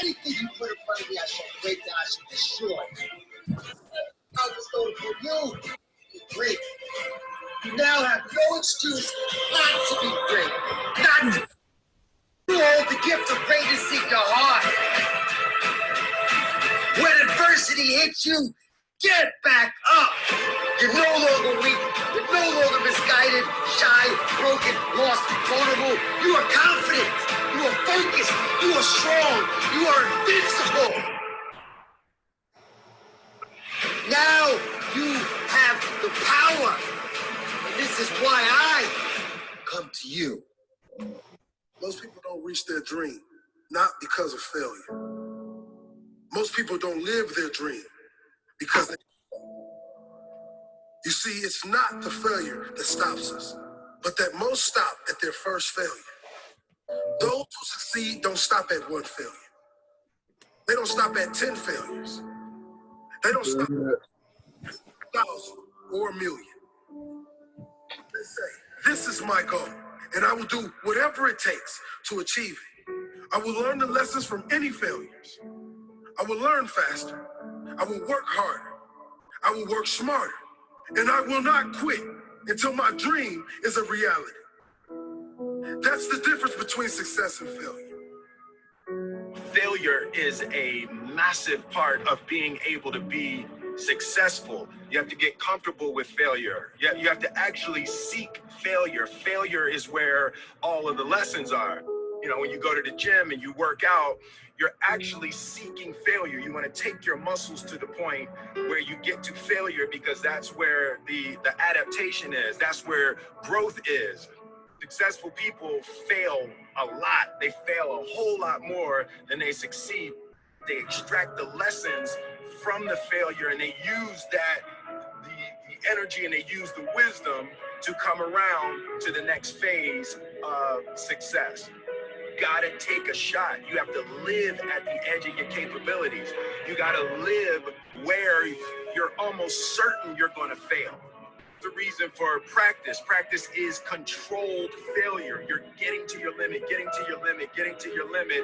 Anything you put in front of me, I shall break down, I shall destroy. I'll bestow upon you is great. You now have no excuse not to be great. Not to. You hold the gift of greatness in your heart. When adversity hits you, get back up. You're no longer weak. You're no longer misguided, shy, broken, lost, vulnerable. You are confident. You are focused. You are strong. You are invincible. Now you have the power. And this is why I come to you. Most people don't reach their dream, not because of failure. Most people don't live their dream because they. You see, it's not the failure that stops us, but that most stop at their first failure. Those who succeed don't stop at one failure. They don't stop at 10 failures. They don't stop at 1,000 or 1,000,000. They say, this is my goal, and I will do whatever it takes to achieve it. I will learn the lessons from any failures. I will learn faster. I will work harder. I will work smarter. And I will not quit until my dream is a reality. That's the difference between success and failure. Failure is a massive part of being able to be successful. You have to get comfortable with failure. You have to actually seek failure. Failure is where all of the lessons are. You know, when you go to the gym and you work out, you're actually seeking failure. You want to take your muscles to the point where you get to failure, because that's where the adaptation is. That's where growth is. Successful people fail a lot. They fail a whole lot more than they succeed. They extract the lessons from the failure, and they use that, the energy, and they use the wisdom to come around to the next phase of success. Gotta take a shot. You have to live at the edge of your capabilities. You gotta live where you're almost certain you're gonna fail. The reason for practice. Practice is controlled failure. You're getting to your limit, getting to your limit, getting to your limit.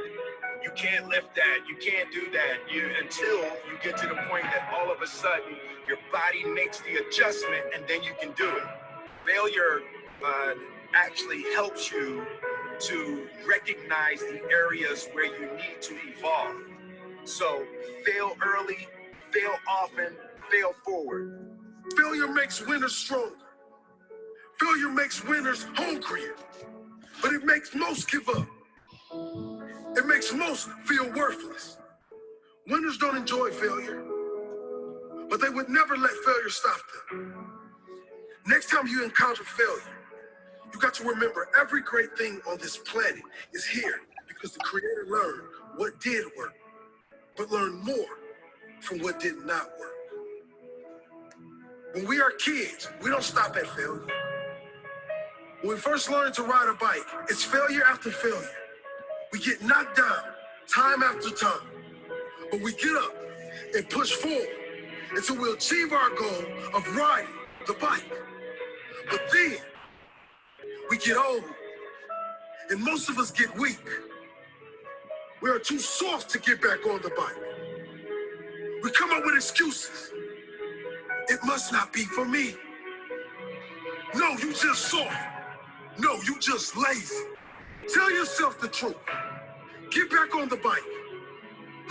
You can't lift that. You can't do that until you get to the point that all of a sudden your body makes the adjustment, and then you can do it. Failure actually helps you to recognize the areas where you need to evolve. So fail early, fail often, fail forward. Failure makes winners stronger. Failure makes winners hungrier. But it makes most give up. It makes most feel worthless. Winners don't enjoy failure, but they would never let failure stop them. Next time you encounter failure, you got to remember every great thing on this planet is here because the Creator learned what did work, but learned more from what did not work. When we are kids, we don't stop at failure. When we first learn to ride a bike, it's failure after failure. We get knocked down time after time, but we get up and push forward until we achieve our goal of riding the bike. But then we get old, and most of us get weak. We are too soft to get back on the bike. We come up with excuses. It must not be for me. No, you just soft. No, you just lazy. Tell yourself the truth. Get back on the bike.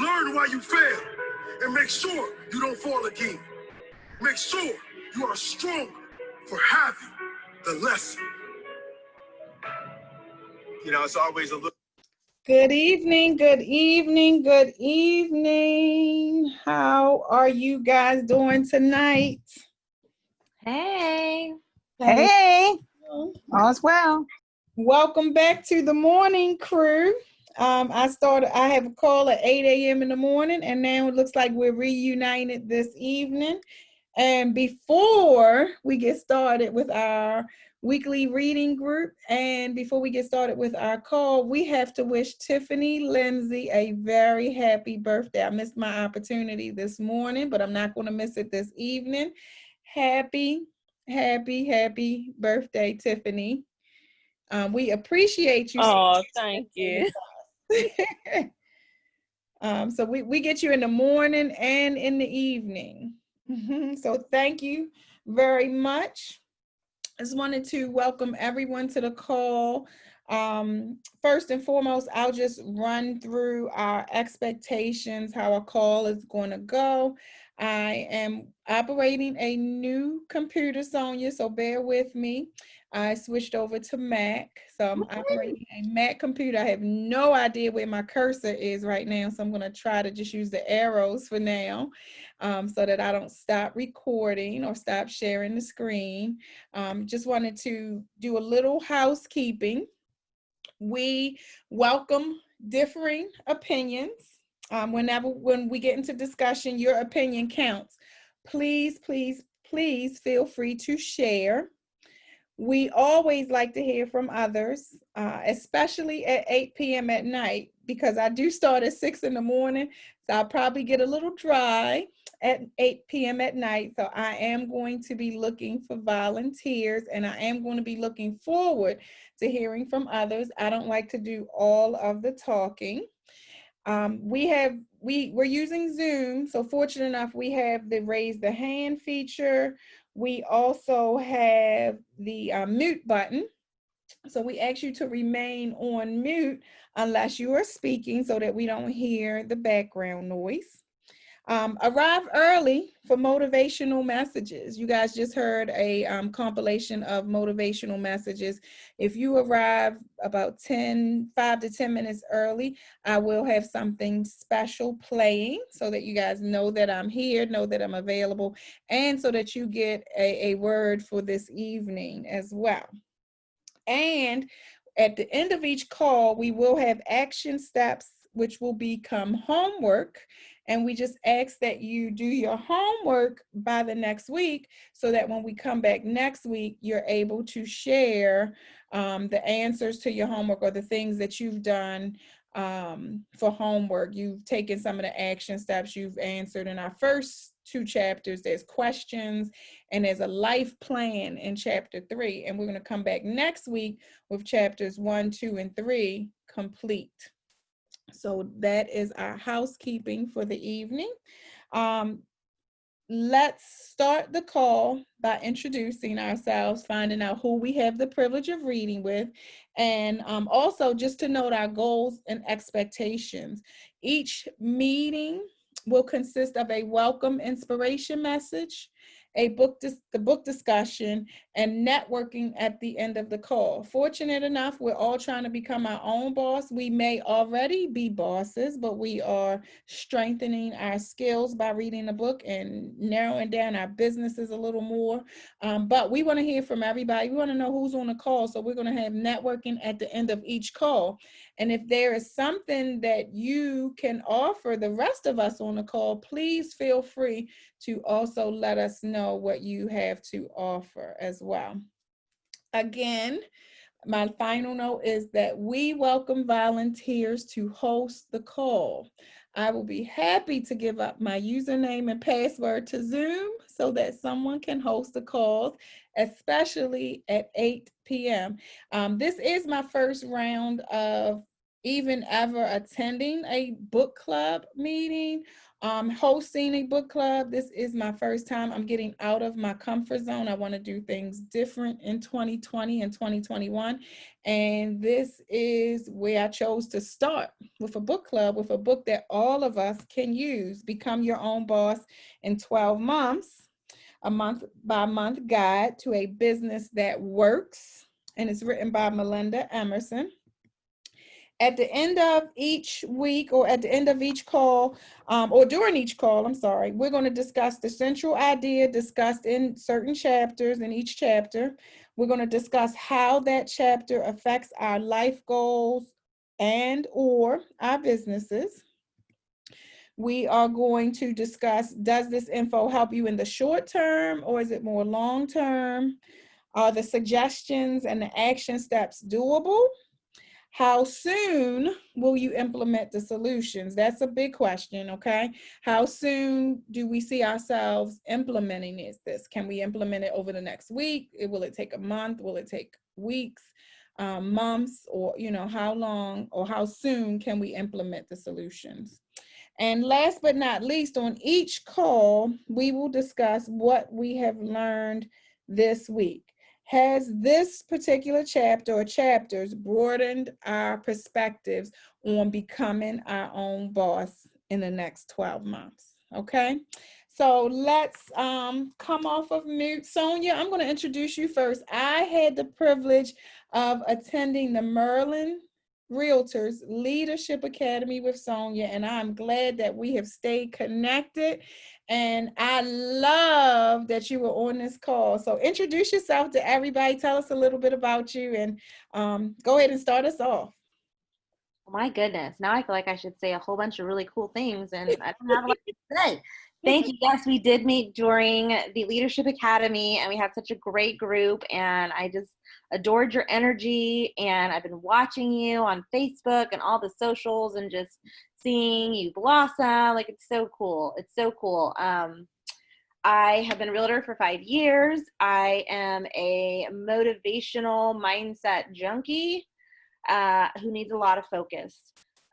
Learn why you failed, and make sure you don't fall again. Make sure you are stronger for having the lesson. You know, it's always a little. Good evening, good evening, good evening. How are you guys doing tonight? Hey. Hey, all's well. Welcome back to the morning crew. I have a call at 8 a.m. in the morning, and now it looks like we're reunited this evening. And before we get started with our weekly reading group, and before we get started with our call, we have to wish Tiffany Lindsay a very happy birthday. I missed my opportunity this morning, but I'm not going to miss it this evening. Happy birthday, Tiffany. We appreciate you. Oh, thank you. So we get you in the morning and in the evening. So thank you very much. I just wanted to welcome everyone to the call. First and foremost, I'll just run through our expectations, how our call is going to go. I am operating a new computer, Sonia, so bear with me. I switched over to Mac, so I'm operating a Mac computer. I have no idea where my cursor is right now, so I'm going to try to just use the arrows for now, so that I don't stop recording or stop sharing the screen. Just wanted to do a little housekeeping. We welcome differing opinions. When we get into discussion, your opinion counts. Please, please, please feel free to share. We always like to hear from others, especially at 8 p.m. at night, because I do start at 6 in the morning, so I'll probably get a little dry at 8 p.m. at night. So I am going to be looking for volunteers, and I am going to be looking forward to hearing from others. I don't like to do all of the talking. We're using Zoom, so fortunate enough, we have the raise the hand feature. We also have the mute button. So we ask you to remain on mute unless you are speaking so that we don't hear the background noise. Arrive early for motivational messages. You guys just heard a compilation of motivational messages. If you arrive about 5 to 10 minutes early, I will have something special playing so that you guys know that I'm here, know that I'm available, and so that you get a word for this evening as well. And at the end of each call, we will have action steps, which will become homework. And we just ask that you do your homework by the next week so that when we come back next week, you're able to share the answers to your homework or the things that you've done for homework. You've taken some of the action steps you've answered in our first 2 chapters. There's questions and there's a life plan in chapter 3. And we're going to come back next week with chapters 1, 2, and 3 complete. So that is our housekeeping for the evening. Let's start the call by introducing ourselves, finding out who we have the privilege of reading with, and also just to note our goals and expectations. Each meeting will consist of a welcome inspiration message, the book discussion, and networking at the end of the call. Fortunate enough, we're all trying to become our own boss. We may already be bosses, but we are strengthening our skills by reading the book and narrowing down our businesses a little more. But we want to hear from everybody. We want to know who's on the call. So we're going to have networking at the end of each call. And if there is something that you can offer the rest of us on the call, please feel free to also let us know what you have to offer as well. Again, my final note is that we welcome volunteers to host the call. I will be happy to give up my username and password to Zoom so that someone can host the calls, especially at 8 p.m. This is my first round of even ever attending a book club meeting. Hosting a book club. This is my first time. I'm getting out of my comfort zone. I want to do things different in 2020 and 2021. And this is where I chose to start with a book club, with a book that all of us can use. Become Your Own Boss in 12 months, a month by month guide to a business that works. And it's written by Melinda Emerson. At the end of each week or at the end of each call or during each call, we're going to discuss the central idea discussed in certain chapters in each chapter. We're going to discuss how that chapter affects our life goals and or our businesses. We are going to discuss, does this info help you in the short term or is it more long term? Are the suggestions and the action steps doable? How soon will you implement the solutions? That's a big question, okay? How soon do we see ourselves implementing this? Can we implement it over the next week? Will it take a month? Will it take weeks, months, or how long or how soon can we implement the solutions? And last but not least, on each call, we will discuss what we have learned this week. Has this particular chapter or chapters broadened our perspectives on becoming our own boss in the next 12 months? Okay. So let's come off of mute. Sonia, I'm going to introduce you first. I had the privilege of attending the Merlin Realtors Leadership Academy with Sonia, and I'm glad that we have stayed connected. And I love that you were on this call. So introduce yourself to everybody. Tell us a little bit about you, and go ahead and start us off. My goodness, now I feel like I should say a whole bunch of really cool things, and I don't have a lot to say. Thank you. Yes, we did meet during the Leadership Academy, and we had such a great group, and I just adored your energy, and I've been watching you on Facebook and all the socials and just seeing you blossom. Like, it's so cool. It's so cool. I have been a realtor for 5 years. I am a motivational mindset junkie who needs a lot of focus,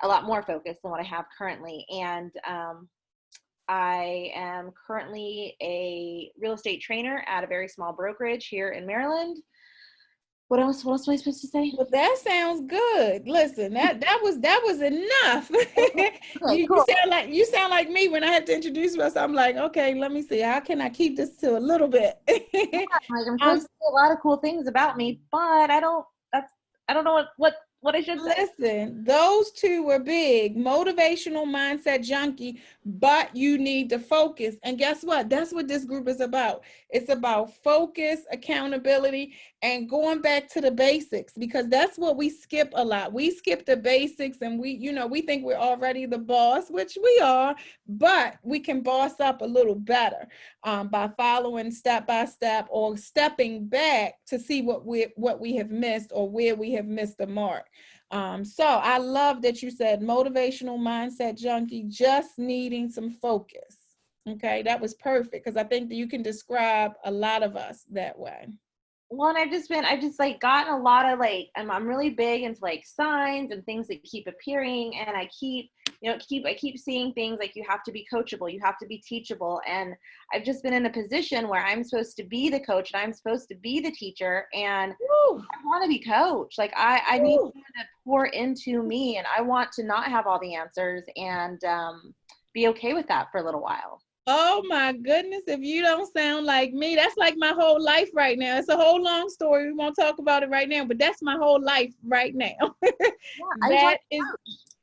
a lot more focus than what I have currently. And I am currently a real estate trainer at a very small brokerage here in Maryland. What else am I supposed to say? Well, that sounds good. Listen, that was enough. Okay, cool. You sound like me when I have to introduce myself. I'm like, okay, let me see. How can I keep this to a little bit? Yeah, like, I'm supposed to say a lot of cool things about me, but I don't know what I should say. Listen, those two were big. Motivational mindset junkie, but you need to focus. And guess what? That's what this group is about. It's about focus, accountability, and going back to the basics, because that's what we skip a lot. We skip the basics, and we think we're already the boss, which we are, but we can boss up a little better by following step by step or stepping back to see what we have missed or where we have missed the mark. So I love that you said motivational mindset junkie, just needing some focus. Okay, that was perfect, because I think that you can describe a lot of us that way. Well, and I've just like gotten a lot of like, I'm really big into like signs and things that keep appearing, and I keep seeing things like you have to be coachable, you have to be teachable, and I've just been in a position where I'm supposed to be the coach and I'm supposed to be the teacher, and I want to be coached. Like I need someone to pour into me, and I want to not have all the answers and be okay with that for a little while. Oh my goodness, if you don't sound like me, that's like my whole life right now. It's a whole long story. We won't talk about it right now, but that's my whole life right now. That is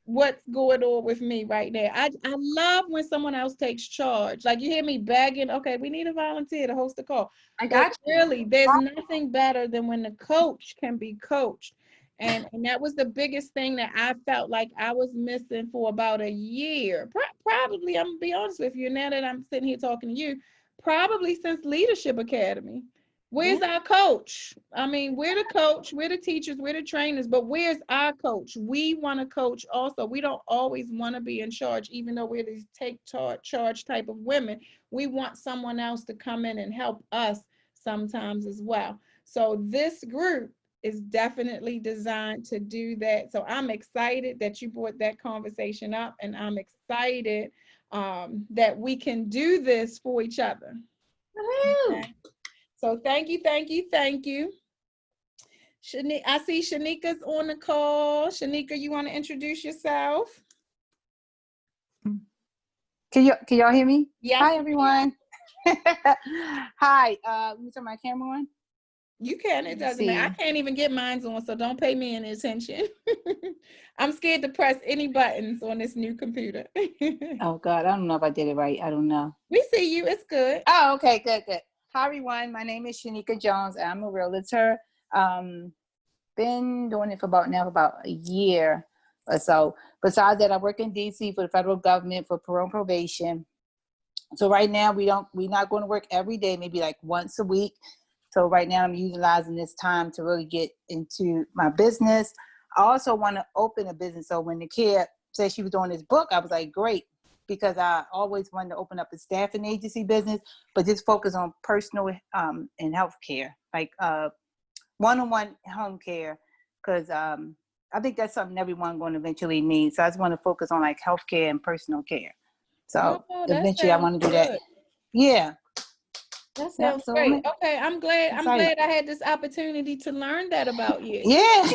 what's going on with me right now. I love when someone else takes charge. Like, you hear me begging, okay, we need a volunteer to host a call. I got you. Really, there's nothing better than when the coach can be coached. And that was the biggest thing that I felt like I was missing for about a year. Probably, I'm gonna be honest with you, now that I'm sitting here talking to you, probably since Leadership Academy. Where's our coach? I mean, we're the coach, we're the teachers, we're the trainers, but where's our coach? We want to coach also. We don't always want to be in charge, even though we're these take charge type of women. We want someone else to come in and help us sometimes as well. So this group is definitely designed to do that. So I'm excited that you brought that conversation up, and I'm excited that we can do this for each other. Okay. So thank you. I see Shanika's on the call. Shanika, you want to introduce yourself? Can y'all hear me? Yes. Hi, everyone. Hi. Let me turn my camera on. You can. It doesn't matter. I can't even get mine on, so don't pay me any attention. I'm scared to press any buttons on this new computer. Oh, God. I don't know if I did it right. I don't know. We see you. It's good. Oh, okay. Good. Hi, everyone. My name is Shanika Jones. I'm a realtor. Been doing it for about a year or so. Besides that, I work in DC for the federal government for parole and probation. So right now, we're not going to work every day, maybe like once a week. So right now I'm utilizing this time to really get into my business. I also want to open a business. So when the kid said she was doing this book, I was like, great, because I always wanted to open up a staffing agency business, but just focus on personal and health care, like one-on-one home care, because I think that's something everyone going to eventually need. So I just want to focus on like healthcare and personal care. So Oh, that eventually I sounds want to do good. that. Yeah. That Yeah. sounds So great. Okay, I'm glad excited. I had this opportunity to learn that about you. Yeah.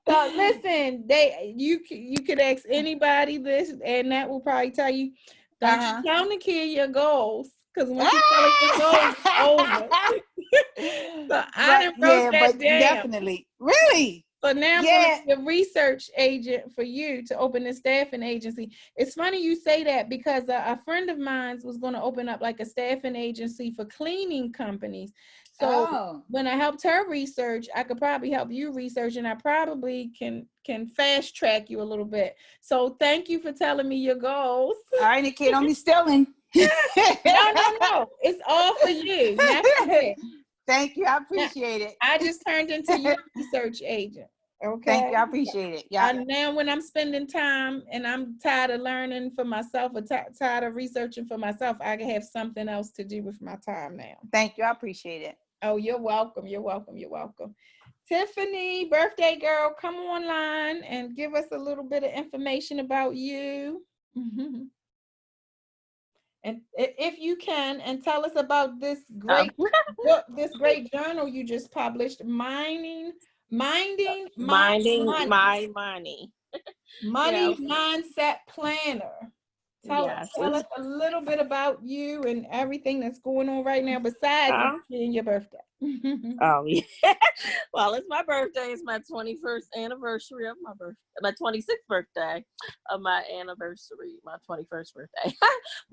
So listen, you could ask anybody this, and that will probably tell you. Don't you tell Nakia your goals, because once you tell her your goals, it's over. So I done wrote that down. Definitely. Really? So now I'm Yeah. going to be a research agent for you to open a staffing agency. It's funny you say that, because a friend of mine was going to open up like a staffing agency for cleaning companies. So when I helped her research, I could probably help you research, and I probably can fast track you a little bit. So thank you for telling me your goals. All right, Nikki, don't be stealing. No. It's all for you. Not for me. Thank you. I appreciate it. I just turned into your research agent. Okay. Thank you. I appreciate it. Yeah. And now when I'm spending time and I'm tired of learning for myself, or tired of researching for myself, I can have something else to do with my time now. Thank you. I appreciate it. Oh, you're welcome. You're welcome. You're welcome. Tiffany, birthday girl, come online and give us a little bit of information about you. And if you can, and tell us about this great book, this great journal you just published, Minding My Money. Money Mindset Planner. Tell Yes. us a little bit about you and everything that's going on right now besides being your birthday. Oh, yeah. Well, it's my birthday. It's my 21st anniversary of my birthday. My 26th birthday of my anniversary, my 21st birthday.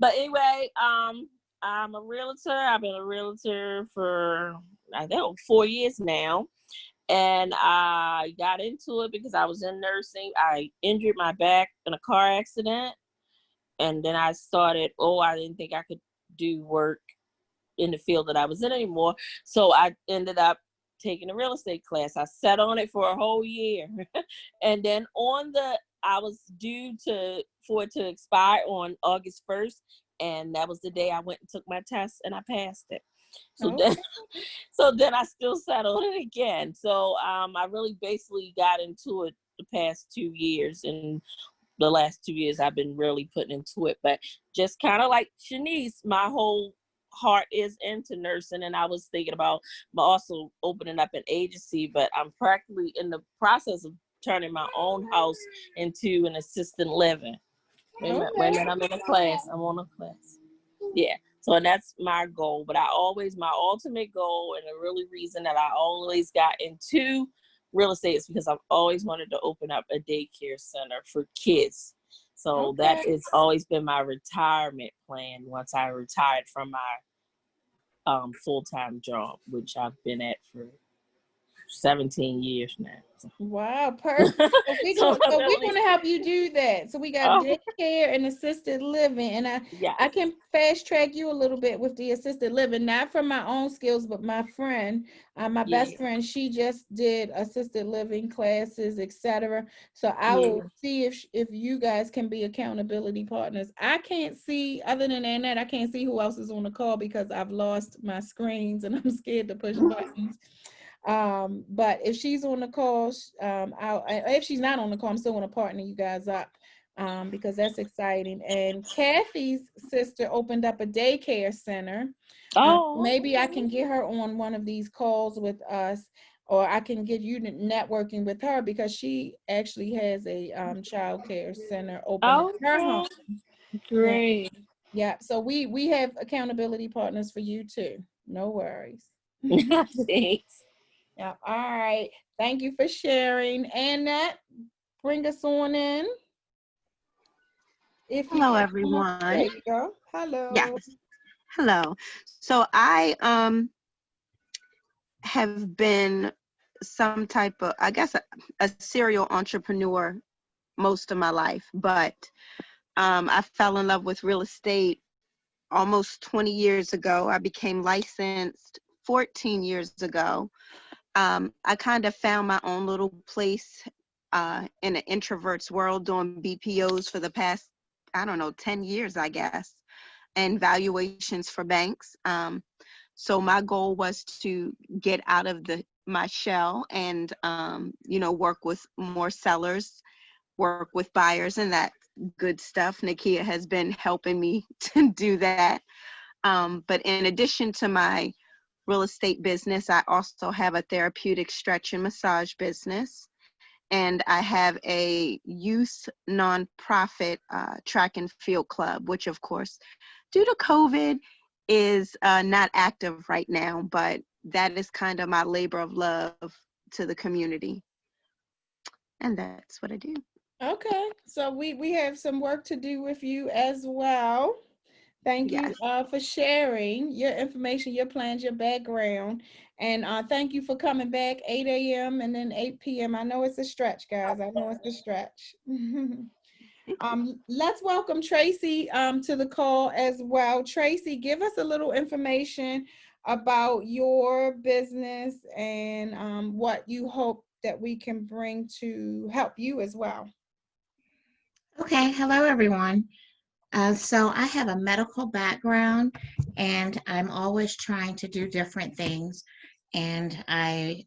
But anyway, I'm a realtor. I've been a realtor for, I think, 4 years now. And I got into it because I was in nursing. I injured my back in a car accident. And then I started, I didn't think I could do work in the field that I was in anymore. So I ended up taking a real estate class. I sat on it for a whole year. And then I was due for it to expire on August 1st. And that was the day I went and took my test and I passed it. So then I still sat on it again. So I really basically got into it the past 2 years, and the last 2 years I've been really putting into it. But just kind of like Shanice, my whole heart is into nursing, and I was thinking about also opening up an agency, but I'm practically in the process of turning my own house into an assisted living. Wait a minute, I'm in a class. I'm on a class. Yeah. So that's my goal. But my ultimate goal, and the really reason that I always got into real estate is because I've always wanted to open up a daycare center for kids. So that has always been my retirement plan once I retired from my full-time job, which I've been at for 17 years now. Wow, perfect. So we're going to help you do that. So we got daycare and assisted living, and I can fast track you a little bit with the assisted living, not from my own skills, but my friend, my best friend, she just did assisted living classes, etc. So I will see if you guys can be accountability partners. I can't see, other than that, I can't see who else is on the call because I've lost my screens and I'm scared to push buttons. But if she's on the call, if she's not on the call, I'm still going to partner you guys up, because that's exciting. And Kathy's sister opened up a daycare center. Maybe I can get her on one of these calls with us, or I can get you networking with her, because she actually has a child care center open in her home. Great. Yeah. So we have accountability partners for you too. No worries. Thanks. Yeah. All right. Thank you for sharing. Annette, bring us on in. Hello, everyone. There you go. Hello. Yes. Hello. So I have been some type of, I guess, a serial entrepreneur most of my life, but I fell in love with real estate almost 20 years ago. I became licensed 14 years ago. I kind of found my own little place in an introvert's world doing BPOs for the past, 10 years, I guess, and valuations for banks. So my goal was to get out of the my shell and, work with more sellers, work with buyers and that good stuff. Nakia has been helping me to do that. But in addition to my real estate business, I also have a therapeutic stretch and massage business. And I have a youth nonprofit track and field club, which of course, due to COVID, is not active right now, but that is kind of my labor of love to the community. And that's what I do. Okay, so we have some work to do with you as well. Thank you Yes. for sharing your information, your plans, your background. And thank you for coming back 8 a.m. and then 8 p.m. I know it's a stretch, guys. I know it's a stretch. Let's welcome Tracy to the call as well. Tracy, give us a little information about your business and what you hope that we can bring to help you as well. Okay, hello everyone. So I have a medical background and I'm always trying to do different things. And I'm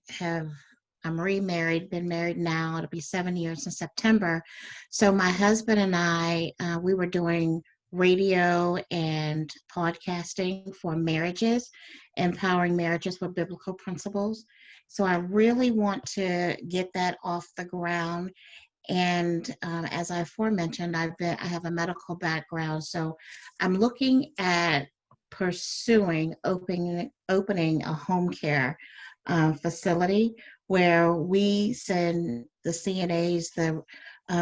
remarried, been married now, it'll be 7 years in September. So my husband and I, we were doing radio and podcasting for marriages, empowering marriages with biblical principles. So I really want to get that off the ground. And as I aforementioned, I have a medical background, so I'm looking at pursuing opening a home care facility where we send the CNAs, the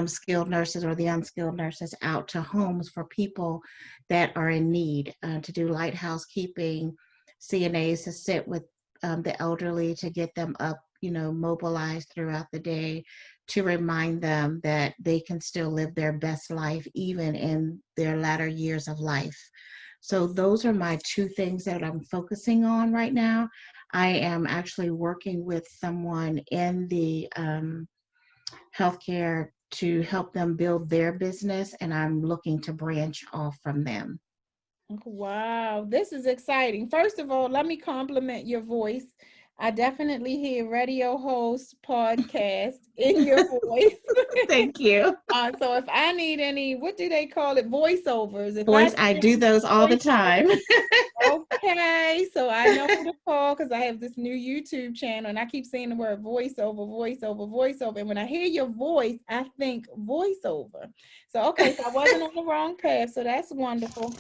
skilled nurses or the unskilled nurses out to homes for people that are in need, to do light housekeeping, CNAs to sit with the elderly to get them up, mobilized throughout the day, to remind them that they can still live their best life even in their latter years of life. So those are my two things that I'm focusing on right now. I am actually working with someone in the healthcare to help them build their business, and I'm looking to branch off from them. Wow, this is exciting. First of all, let me compliment your voice. I definitely hear radio host, podcast in your voice. Thank you. So if I need any, what do they call it? Voiceovers. I do those all the time. Okay, so I know who to call because I have this new YouTube channel and I keep saying the word voiceover, voiceover, voiceover. And when I hear your voice, I think voiceover. So, okay, so I wasn't on the wrong path. So that's wonderful.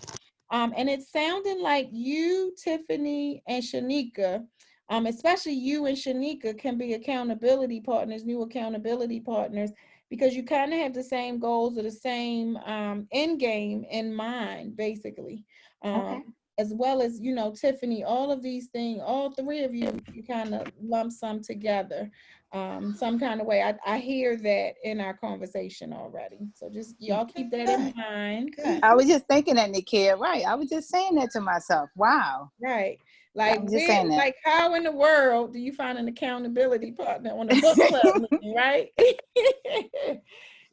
And it's sounding like you, Tiffany, and Shanika, especially you and Shanika, can be accountability partners, new accountability partners, because you kind of have the same goals or the same end game in mind, basically. Okay. As well as, Tiffany, all of these things, all three of you kind of lump some together some kind of way. I hear that in our conversation already. So just y'all keep that in mind. Good. I was just thinking that, Nakia, right? I was just saying that to myself. Wow. Right. Like, like how in the world do you find an accountability partner on a book club meeting, right?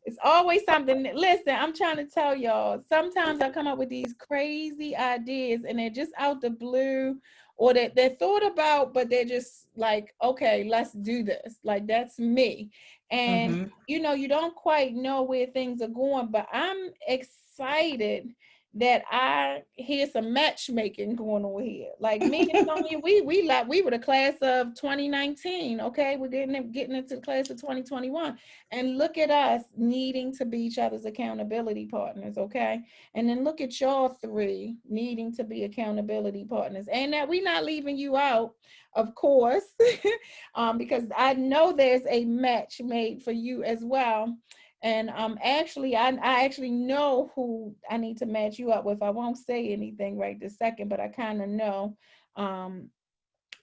It's always something. Listen, I'm trying to tell y'all, sometimes I come up with these crazy ideas and they're just out the blue, or that they're thought about, but they're just like, okay, let's do this. Like, that's me. And, you don't quite know where things are going, but I'm excited that I hear some matchmaking going on here. Like me and Sonia, we were the class of 2019. Okay, we're getting into the class of 2021, and look at us needing to be each other's accountability partners. Okay, and then look at y'all three needing to be accountability partners, and that we're not leaving you out, of course, because I know there's a match made for you as well. And actually, I actually know who I need to match you up with. I won't say anything right this second, but I kind of know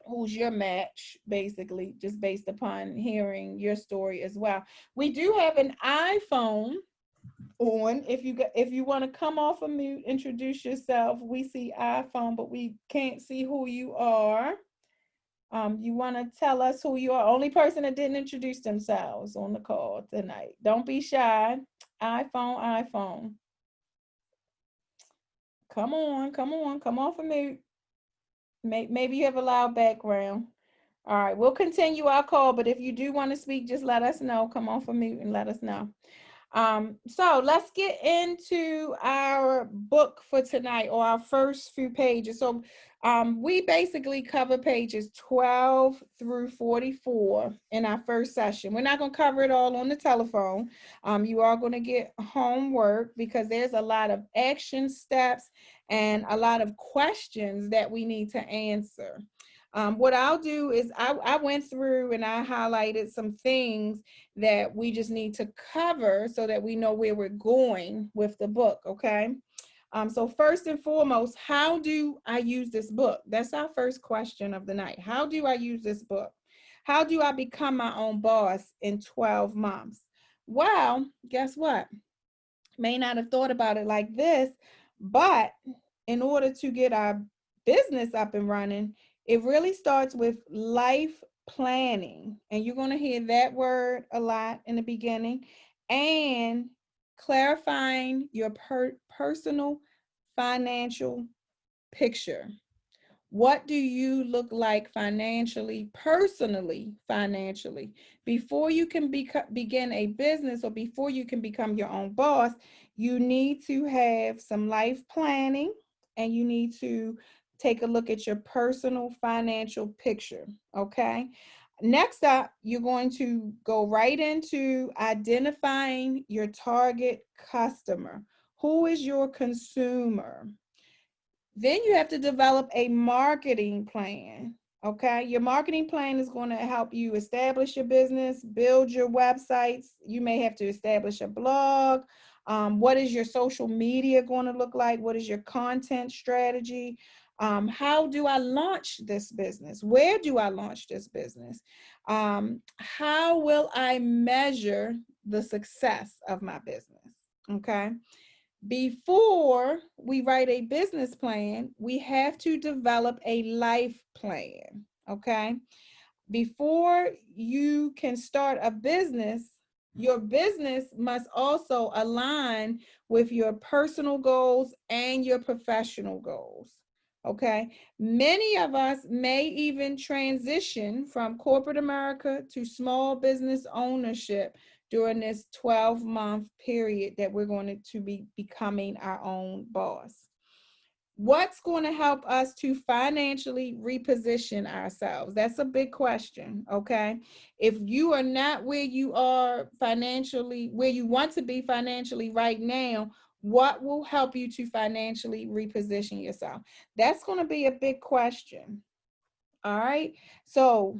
who's your match, basically, just based upon hearing your story as well. We do have an iPhone on. If you want to come off of mute, introduce yourself. We see iPhone, but we can't see who you are. You want to tell us who you are? Only person that didn't introduce themselves on the call tonight. Don't be shy. iPhone. Come on. Come off of mute. Maybe you have a loud background. All right, we'll continue our call, but if you do want to speak, just let us know. Come on for mute and let us know. So let's get into our book for tonight, or our first few pages. So we basically cover pages 12 through 44 in our first session. We're not going to cover it all on the telephone. You are going to get homework because there's a lot of action steps and a lot of questions that we need to answer. What I'll do is I went through and I highlighted some things that we just need to cover so that we know where we're going with the book, okay? So first and foremost, how do I use this book? That's our first question of the night. How do I use this book? How do I become my own boss in 12 months? Well, guess what? May not have thought about it like this, but in order to get our business up and running, it really starts with life planning. And you're going to hear that word a lot in the beginning. And clarifying your personal financial picture. What do you look like financially, personally, financially? Before you can begin a business, or before you can become your own boss, you need to have some life planning, and you need to take a look at your personal financial picture, okay? Next up, you're going to go right into identifying your target customer. Who is your consumer? Then you have to develop a marketing plan, okay? Your marketing plan is going to help you establish your business, build your websites. You may have to establish a blog. What is your social media going to look like? What is your content strategy? How do I launch this business? Where do I launch this business? How will I measure the success of my business? Okay. Before we write a business plan, we have to develop a life plan, okay? Before you can start a business, your business must also align with your personal goals and your professional goals, okay? Many of us may even transition from corporate America to small business ownership during this 12-month period that we're going to be becoming our own boss. What's going to help us to financially reposition ourselves? That's a big question, okay? If you are not where you are financially, where you want to be financially right now, what will help you to financially reposition yourself? That's going to be a big question, all right? So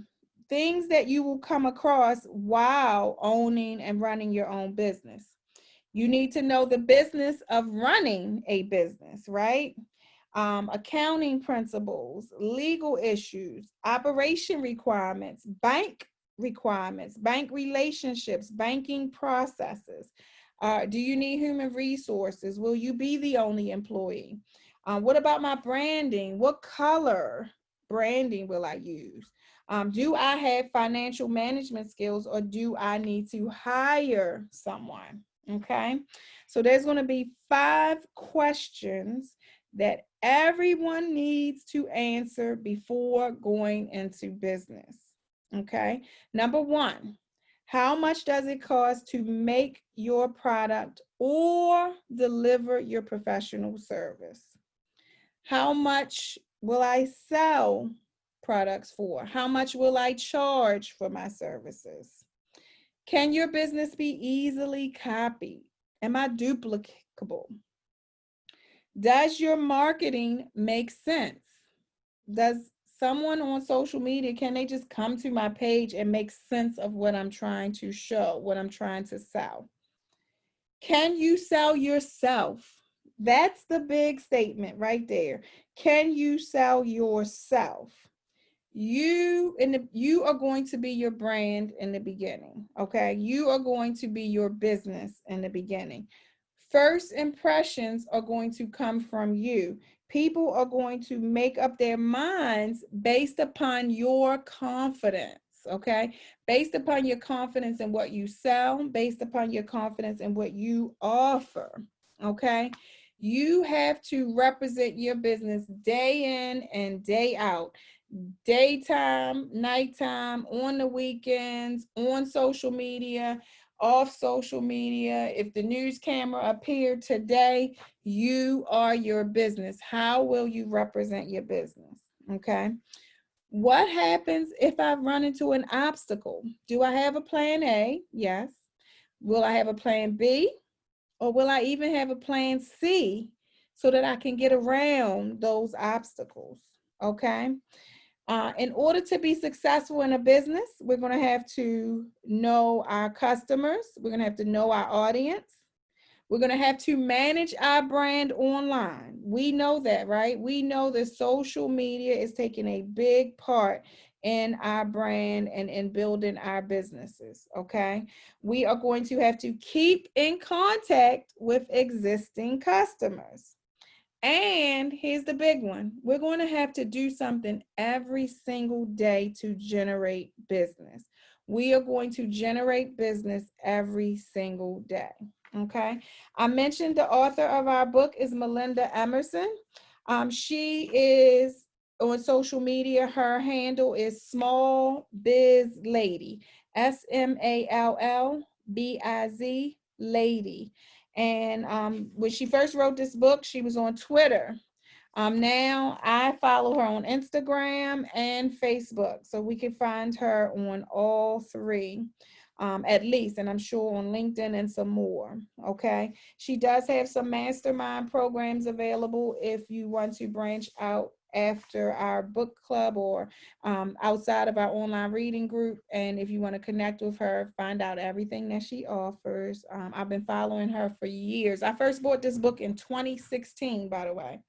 things that you will come across while owning and running your own business. You need to know the business of running a business, right? Accounting principles, legal issues, operation requirements, bank relationships, banking processes. Do you need human resources? Will you be the only employee? What about my branding? What color branding will I use? Do I have financial management skills, or do I need to hire someone? Okay, so there's going to be 5 questions that everyone needs to answer before going into business. Okay, number 1, how much does it cost to make your product or deliver your professional service? How much will I sell products for? How much will I charge for my services? Can your business be easily copied? Am I duplicable? Does your marketing make sense? Does someone on social media, can they just come to my page and make sense of what I'm trying to show, what I'm trying to sell? Can you sell yourself? That's the big statement right there. Can you sell yourself? You are going to be your brand in the beginning, okay? You are going to be your business in the beginning. First impressions are going to come from you. People are going to make up their minds based upon your confidence, okay? Based upon your confidence in what you sell, based upon your confidence in what you offer, okay? You have to represent your business day in and day out. daytime, nighttime, on the weekends, on social media, off social media. If the news camera appeared today, you are your business. How will you represent your business? Okay. What happens if I run into an obstacle? Do I have a plan A? Yes. Will I have a plan B? Or will I even have a plan C so that I can get around those obstacles? Okay. In order to be successful in a business, we're going to have to know our customers. We're going to have to know our audience. We're going to have to manage our brand online. We know that, right? We know that social media is taking a big part in our brand and in building our businesses, okay? We are going to have to keep in contact with existing customers. And here's the big one. We're going to have to do something every single day to generate business. We are going to generate business every single day. Okay. I mentioned the author of our book is Melinda Emerson. She is on social media. Her handle is Small Biz Lady, SMALLBIZ Lady. And when she first wrote this book, she was on Twitter. Now I follow her on Instagram and Facebook, so we can find her on all three, at least, and I'm sure on LinkedIn and some more. Okay, she does have some mastermind programs available if you want to branch out after our book club or outside of our online reading group. And if you want to connect with her, find out everything that she offers. I've been following her for years. I first bought this book in 2016, by the way.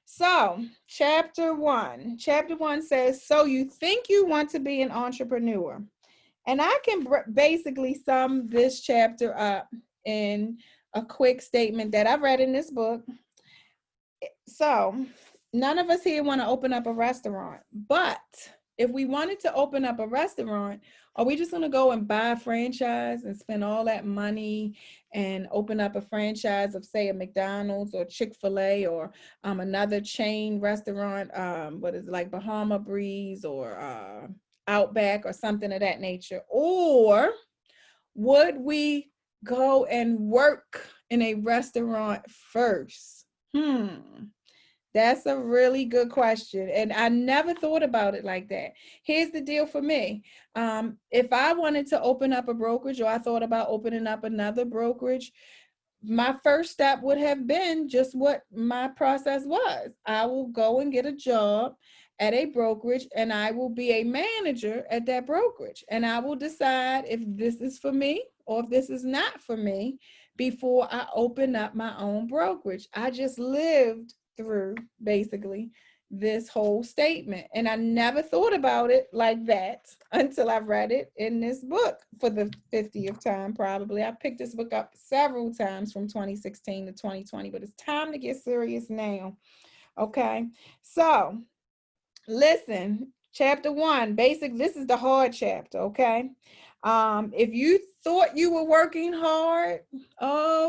So chapter one says, so you think you want to be an entrepreneur? And I can basically sum this chapter up in a quick statement that I read in this book. So none of us here want to open up a restaurant, but if we wanted to open up a restaurant, are we just going to go and buy a franchise and spend all that money and open up a franchise of, say, a McDonald's or Chick-fil-A or another chain restaurant, what is it, like Bahama Breeze or Outback or something of that nature? Or would we go and work in a restaurant first? That's a really good question. And I never thought about it like that. Here's the deal for me. If I wanted to open up a brokerage, or I thought about opening up another brokerage, my first step would have been just what my process was. I will go and get a job at a brokerage, and I will be a manager at that brokerage. And I will decide if this is for me or if this is not for me before I open up my own brokerage. I just lived through basically this whole statement, and I never thought about it like that until I read it in this book for the 50th time probably. I picked this book up several times from 2016 to 2020, but it's time to get serious now. Okay, so listen, chapter one, this is the hard chapter. Okay, if you thought you were working hard,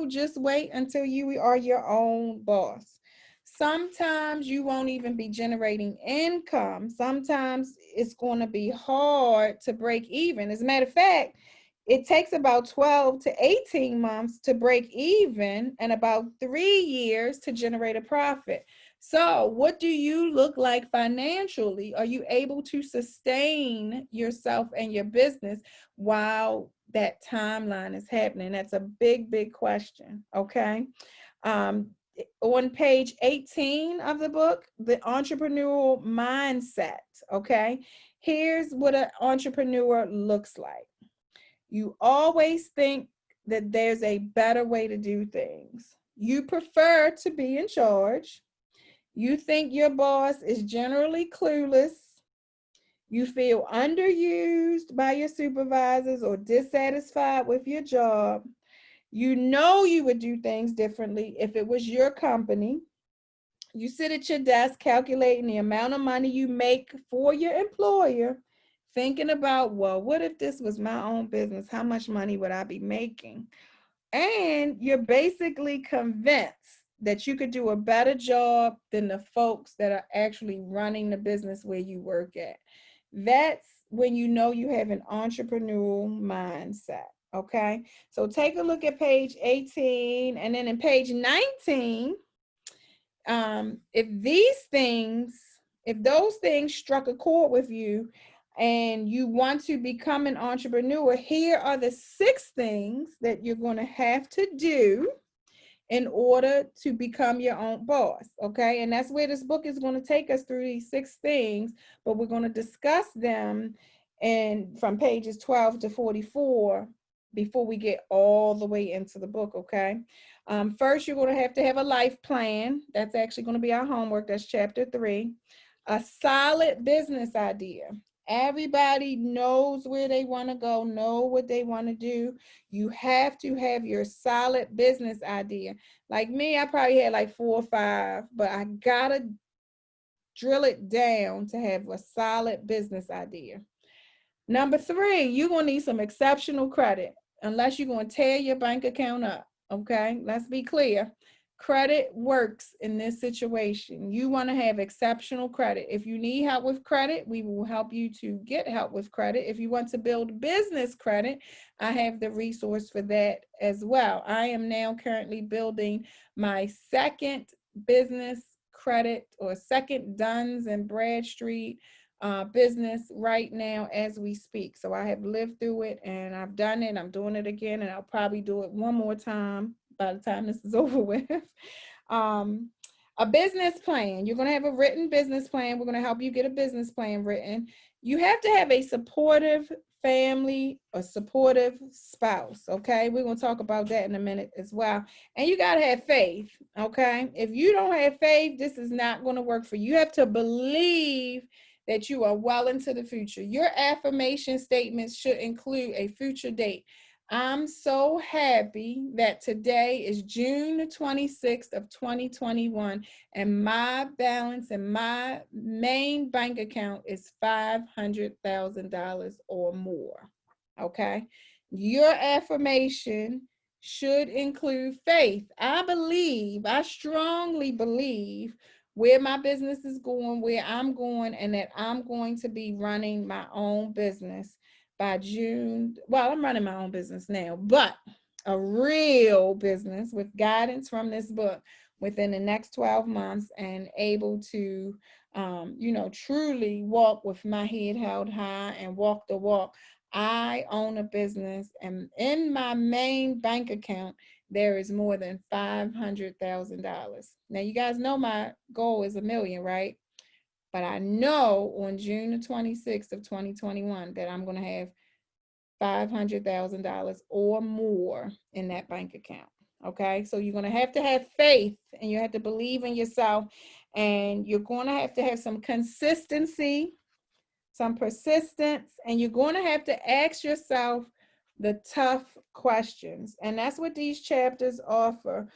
just wait until you are your own boss. Sometimes you won't even be generating income. Sometimes it's going to be hard to break even. As a matter of fact, it takes about 12 to 18 months to break even and about 3 years to generate a profit. So what do you look like financially? Are you able to sustain yourself and your business while that timeline is happening? That's a big, big question, okay? On page 18 of the book, the entrepreneurial mindset, okay? Here's what an entrepreneur looks like. You always think that there's a better way to do things. You prefer to be in charge. You think your boss is generally clueless. You feel underused by your supervisors or dissatisfied with your job. You know you would do things differently if it was your company. You sit at your desk calculating the amount of money you make for your employer, thinking about, well, what if this was my own business? How much money would I be making? And you're basically convinced that you could do a better job than the folks that are actually running the business where you work at. That's when you know you have an entrepreneurial mindset. Okay, so take a look at page 18, and then in page 19, if those things struck a chord with you and you want to become an entrepreneur, here are the 6 things that you're going to have to do in order to become your own boss. Okay, and that's where this book is going to take us through these 6 things, but we're going to discuss them and from pages 12 to 44 before we get all the way into the book. Okay, first you're going to have a life plan. That's actually going to be our homework. That's chapter 3. A solid business idea. Everybody knows where they want to go, know what they want to do. You have to have your solid business idea. Like me, I probably had like 4 or 5, but I gotta drill it down to have a solid business idea. Number 3, you're gonna need some exceptional credit, unless you're gonna tear your bank account up. Okay, let's be clear. Credit works in this situation. You want to have exceptional credit. If you need help with credit, we will help you to get help with credit. If you want to build business credit, I have the resource for that as well. I am now currently building my second business credit, or second Duns and Bradstreet business right now as we speak. So I have lived through it and I've done it. I'm doing it again, and I'll probably do it one more time by the time this is over with. A business plan. You're going to have a written business plan. We're going to help you get a business plan written. You have to have a supportive family, a supportive spouse. Okay, we're going to talk about that in a minute as well. And you got to have faith. Okay, if you don't have faith, this is not going to work for you. You have to believe that you are well into the future. Your affirmation statements should include a future date. I'm so happy that today is June 26th of 2021, and my balance in my main bank account is $500,000 or more. Okay, your affirmation should include faith. I strongly believe where my business is going, where I'm going, and that I'm going to be running my own business by June. Well, I'm running my own business now, but a real business with guidance from this book within the next 12 months, and able to, truly walk with my head held high and walk the walk. I own a business, and in my main bank account, there is more than $500,000. Now, you guys know my goal is $1 million, right? But I know on June the 26th of 2021 that I'm going to have $500,000 or more in that bank account. Okay, so you're going to have faith, and you have to believe in yourself, and you're going to have some consistency, some persistence, and you're going to have to ask yourself the tough questions. And that's what these chapters offer.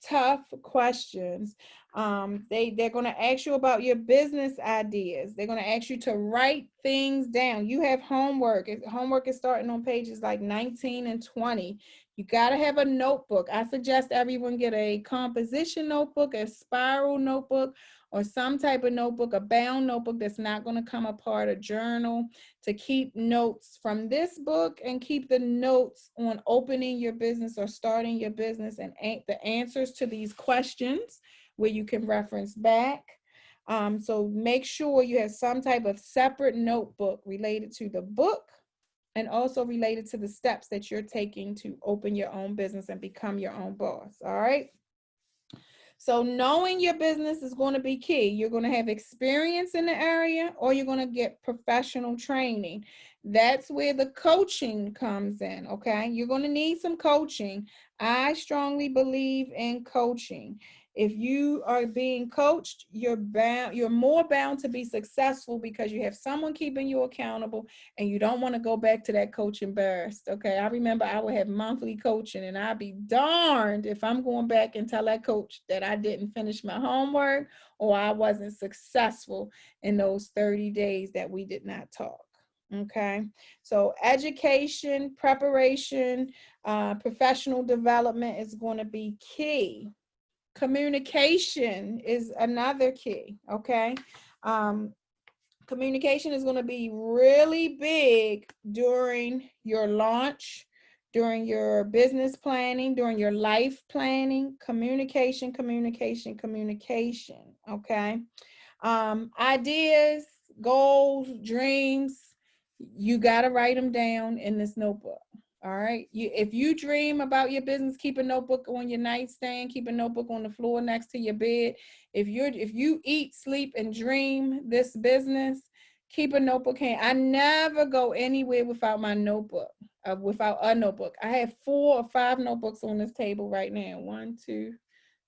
Tough questions. They're going to ask you about your business ideas. They're going to ask you to write things down. You have homework. Homework is starting on pages like 19 and 20. You got to have a notebook. I suggest everyone get a composition notebook, a spiral notebook, or some type of notebook, a bound notebook that's not going to come apart, a journal, to keep notes from this book and keep the notes on opening your business or starting your business, and the answers to these questions where you can reference back. So make sure you have some type of separate notebook related to the book, and also related to the steps that you're taking to open your own business and become your own boss. All right. So knowing your business is going to be key. You're going to have experience in the area, or you're going to get professional training. That's where the coaching comes in, okay? You're going to need some coaching. I strongly believe in coaching. If you are being coached, you're more bound to be successful, because you have someone keeping you accountable, and you don't want to go back to that coach embarrassed. Okay, I remember I would have monthly coaching, and I'd be darned if I'm going back and tell that coach that I didn't finish my homework, or I wasn't successful in those 30 days that we did not talk. Okay, so education, preparation, professional development is going to be key. Communication is another key, okay? Communication is going to be really big during your launch, during your business planning, during your life planning. Communication, communication, communication, okay? Ideas, goals, dreams, you got to write them down in this notebook. All right. If you dream about your business, keep a notebook on your nightstand, keep a notebook on the floor next to your bed. If you eat, sleep, and dream this business, keep a notebook hand. I never go anywhere without my notebook, without a notebook. I have 4 or 5 notebooks on this table right now. 1, 2,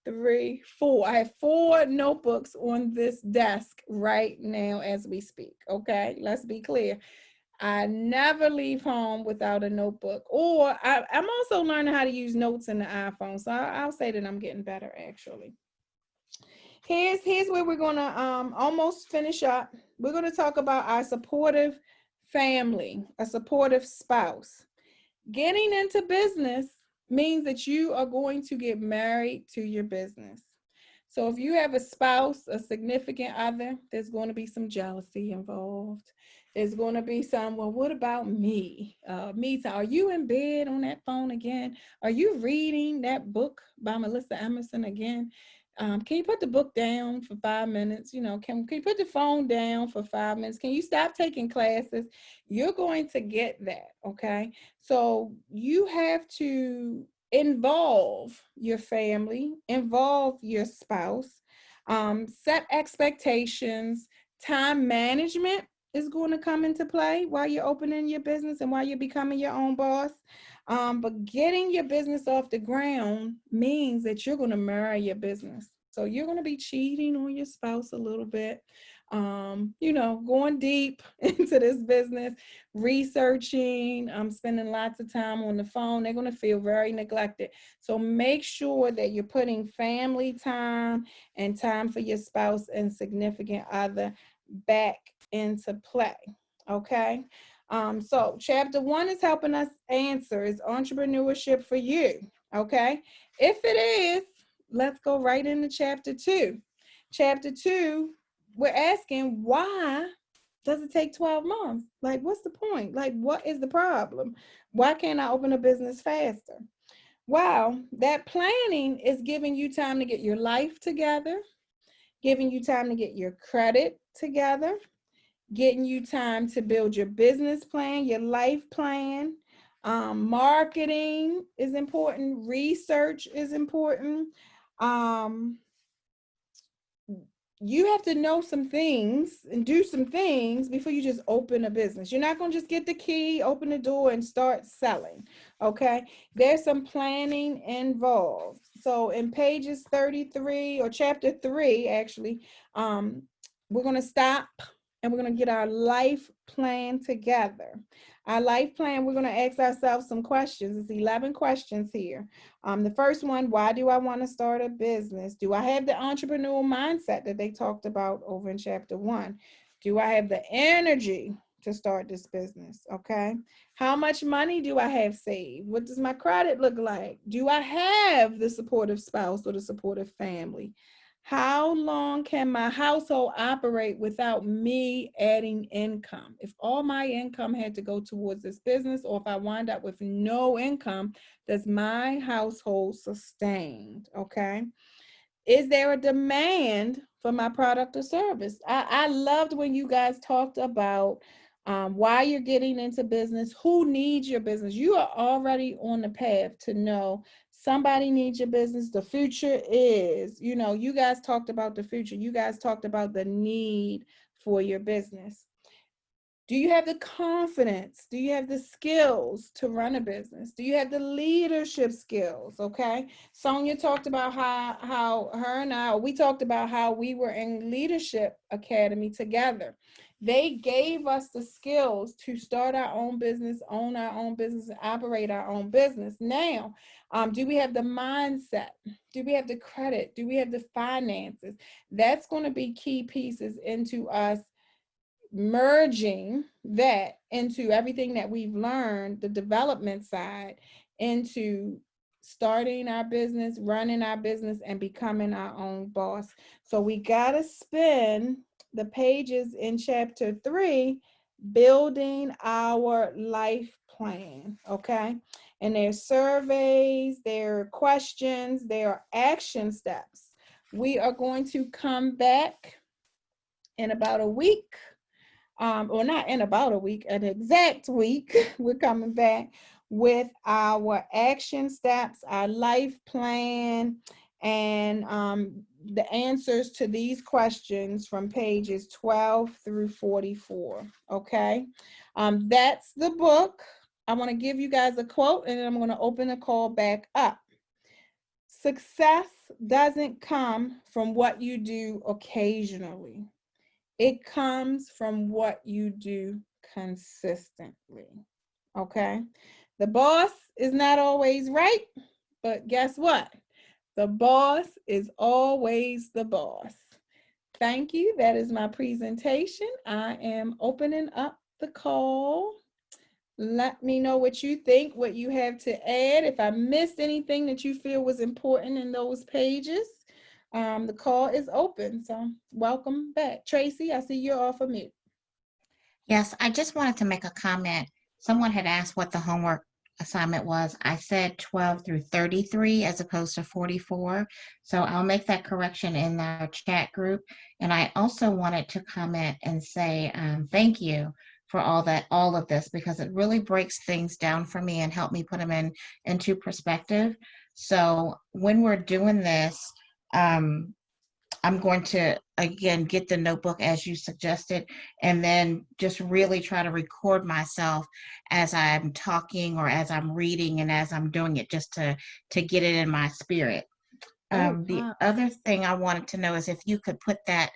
3, 4. I have 4 notebooks on this desk right now as we speak. Okay, let's be clear. I never leave home without a notebook. Or I'm also learning how to use notes in the iPhone. So I'll say that I'm getting better actually. Here's where we're gonna almost finish up. We're gonna talk about our supportive family, a supportive spouse. Getting into business means that you are going to get married to your business. So if you have a spouse, a significant other, there's going to be some jealousy involved. There's going to be some, well, what about me? Me, are you in bed on that phone again? Are you reading that book by Melissa Emerson again? Can you put the book down for 5 minutes? You know, can you put the phone down for 5 minutes? Can you stop taking classes? You're going to get that, okay? So you have to involve your family, involve your spouse, set expectations. Time management is going to come into play while you're opening your business and while you're becoming your own boss. But getting your business off the ground means that you're going to marry your business. So you're going to be cheating on your spouse a little bit, you know, going deep into this business, researching, spending lots of time on the phone. They're going to feel very neglected. So make sure that you're putting family time and time for your spouse and significant other back into play. Okay. So chapter 1 is helping us answer, is entrepreneurship for you? Okay. If it is, let's go right into chapter 2. Chapter 2, we're asking, why does it take 12 months? Like, what's the point? Like, what is the problem? Why can't I open a business faster? Well, that planning is giving you time to get your life together, giving you time to get your credit together, getting you time to build your business plan, your life plan. Marketing is important. Research is important. You have to know some things and do some things before you just open a business. You're not going to just get the key, open the door, and start selling. Okay. There's some planning involved. So in pages 33 or chapter 3, actually, we're going to stop and we're going to get our life plan together. Our life plan, we're going to ask ourselves some questions. It's 11 questions here. The first one, why do I want to start a business? Do I have the entrepreneurial mindset that they talked about over in chapter 1? Do I have the energy to start this business? Okay. How much money do I have saved? What does my credit look like? Do I have the supportive spouse or the supportive family? How long can my household operate without me adding income? If all my income had to go towards this business, or if I wind up with no income, does my household sustained? Okay. Is there a demand for my product or service? I loved when you guys talked about why you're getting into business, who needs your business. You are already on the path to know somebody needs your business. The future is, you know, you guys talked about the future. You guys talked about the need for your business. Do you have the confidence? Do you have the skills to run a business? Do you have the leadership skills? Okay. Sonia talked about how her and we talked about how we were in Leadership Academy together. They gave us the skills to start our own business, own our own business, and operate our own business. Now, do we have the mindset? Do we have the credit? Do we have the finances? That's going to be key pieces into us merging that into everything that we've learned, the development side, into starting our business, running our business, and becoming our own boss. So we got to spend the pages in chapter 3 building our life plan, okay? And there's surveys, there are questions, there are action steps. We are going to come back in about a week, or not in about a week, an exact week. We're coming back with our action steps, our life plan, and the answers to these questions from pages 12 through 44, okay? That's the book. I want to give you guys a quote, and then I'm going to open the call back up. Success doesn't come from what you do occasionally. It comes from what you do consistently, okay? The boss is not always right, but guess what? The boss is always the boss. Thank you. That is my presentation. I am opening up the call. Let me know what you think, what you have to add. If I missed anything that you feel was important in those pages, the call is open. So welcome back. Tracy, I see you're off of mute. Yes, I just wanted to make a comment. Someone had asked what the homework assignment was. I said 12 through 33 as opposed to 44. So I'll make that correction in our chat group. And I also wanted to comment and say thank you for all of this, because it really breaks things down for me and help me put them into perspective. So when we're doing this, I'm going to, again, get the notebook as you suggested, and then just really try to record myself as I'm talking or as I'm reading and as I'm doing it, just to get it in my spirit. The other thing I wanted to know is if you could put that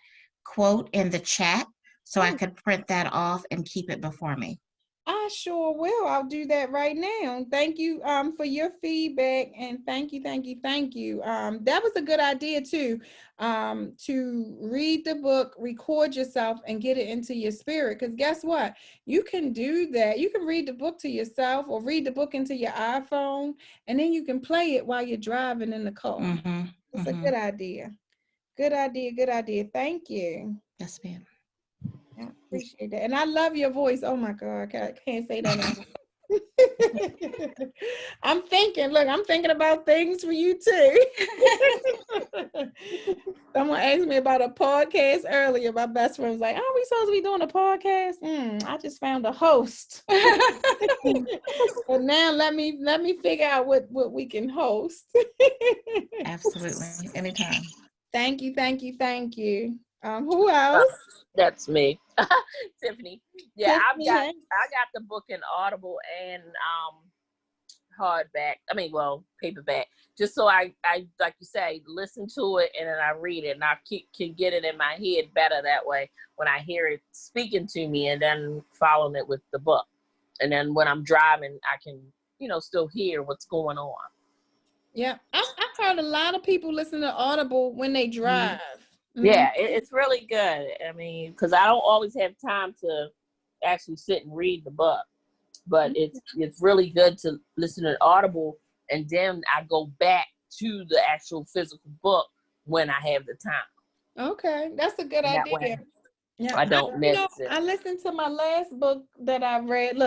quote in the chat so I could print that off and keep it before me. I sure will. I'll do that right now. Thank you for your feedback, and thank you. That was a good idea too, to read the book, record yourself, and get it into your spirit. Because guess what? You can do that. You can read the book to yourself or read the book into your iPhone, and then you can play it while you're driving in the car. Mm-hmm. It's a good idea. Good idea. Thank you. Yes, ma'am. I appreciate that. And I love your voice. Oh my God, I can't say that anymore. I'm thinking about things for you too. Someone asked me about a podcast earlier. My best friend was like, "Are we supposed to be doing a podcast?" I just found a host. So now let me figure out what we can host. Absolutely. Anytime. Thank you. Who else? That's me. Tiffany. Yeah, Tiffany, I got the book in Audible and hardback. Paperback. Just so I like you say, listen to it and then I read it, and I can get it in my head better that way when I hear it speaking to me, and then following it with the book. And then when I'm driving, I can, still hear what's going on. Yeah, I've heard a lot of people listen to Audible when they drive. Mm-hmm. Yeah, it's really good. Because I don't always have time to actually sit and read the book, but it's really good to listen to Audible, and then I go back to the actual physical book when I have the time. Okay, that's a good idea. Way, yeah, I don't miss it. I listened to my last book that I read.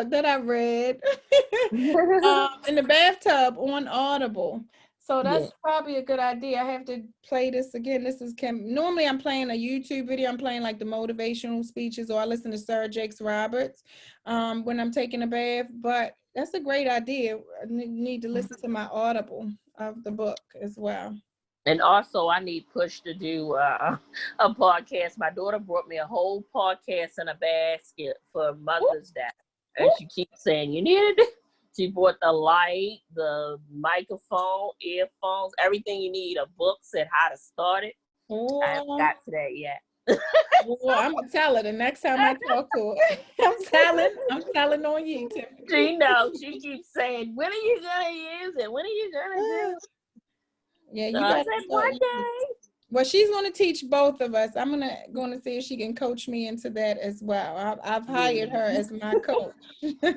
In the bathtub on Audible. So that's probably a good idea. I have to play this again. This is Kim. Normally I'm playing a YouTube video. I'm playing like the motivational speeches, or I listen to Sarah Jakes Roberts when I'm taking a bath. But that's a great idea. I need to listen to my Audible of the book as well. And also I need Push to do a podcast. My daughter brought me a whole podcast in a basket for Mother's Day. And she keeps saying, you need it. She bought the light, the microphone, earphones, everything you need. A book, said how to start it. I haven't got to that yet. Well, I'm gonna tell her the next time I talk to her. I'm telling on you, Tiffany. She knows. She keeps saying, "When are you gonna use it? When are you gonna do it?" Yeah, so I said one day. Well, she's going to teach both of us. I'm going to see if she can coach me into that as well. I've hired her as my coach.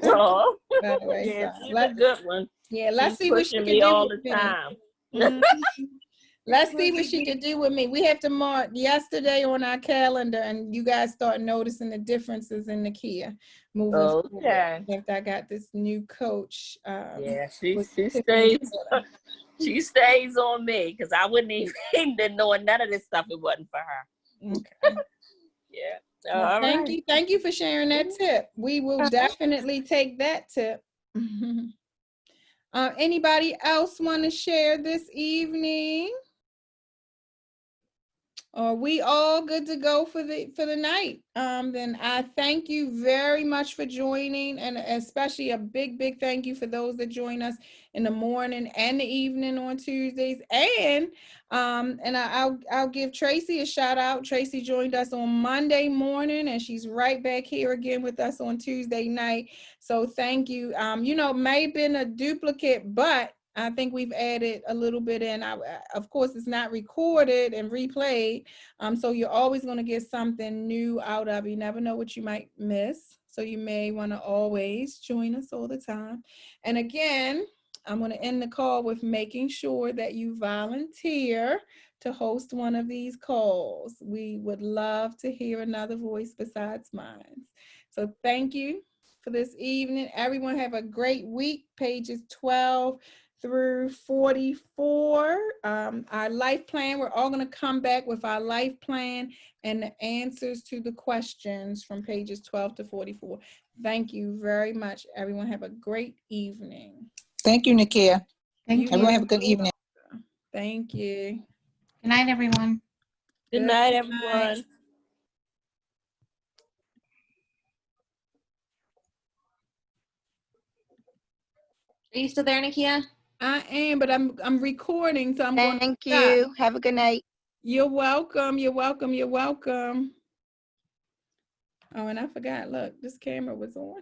Oh, By the way, yeah, so she's a good one. yeah, let's She's see what she pushing can me do all with the me. time. Mhm. Let's see what she can do with me. We have to mark yesterday on our calendar, and you guys start noticing the differences in Nakia moving Okay. forward. After I got this new coach. Yeah, she with stays. Tiffany. She stays on me because I wouldn't even been knowing none of this stuff. It wasn't for her. Okay. Yeah. Well, All thank right. you. Thank you for sharing that tip. We will definitely take that tip. Anybody else want to share this evening? Are we all good to go for the night? Then I thank you very much for joining, and especially a big thank you for those that join us in the morning and the evening on Tuesdays. And I'll give Tracy a shout out. Tracy joined us on Monday morning, and she's right back here again with us on Tuesday night. So thank you. You know, may have been a duplicate, but I think we've added a little bit in. Of course, it's not recorded and replayed, so you're always going to get something new out of it. You never know what you might miss, so you may want to always join us all the time. And again, I'm going to end the call with making sure that you volunteer to host one of these calls. We would love to hear another voice besides mine. So thank you for this evening. Everyone have a great week. Pages 12 through 44. Our life plan, we're all going to come back with our life plan and the answers to the questions from pages 12 to 44. Thank you very much. Everyone have a great evening. Thank you, Nakia. Thank Everyone you. have a good evening. Thank you. Good night, everyone. Good night, everyone. Are you still there, Nakia? I am, but I'm recording, so I'm going to Thank stop. you. Have a good night. You're welcome. You're welcome. You're welcome. Oh, and I forgot. Look, this camera was on.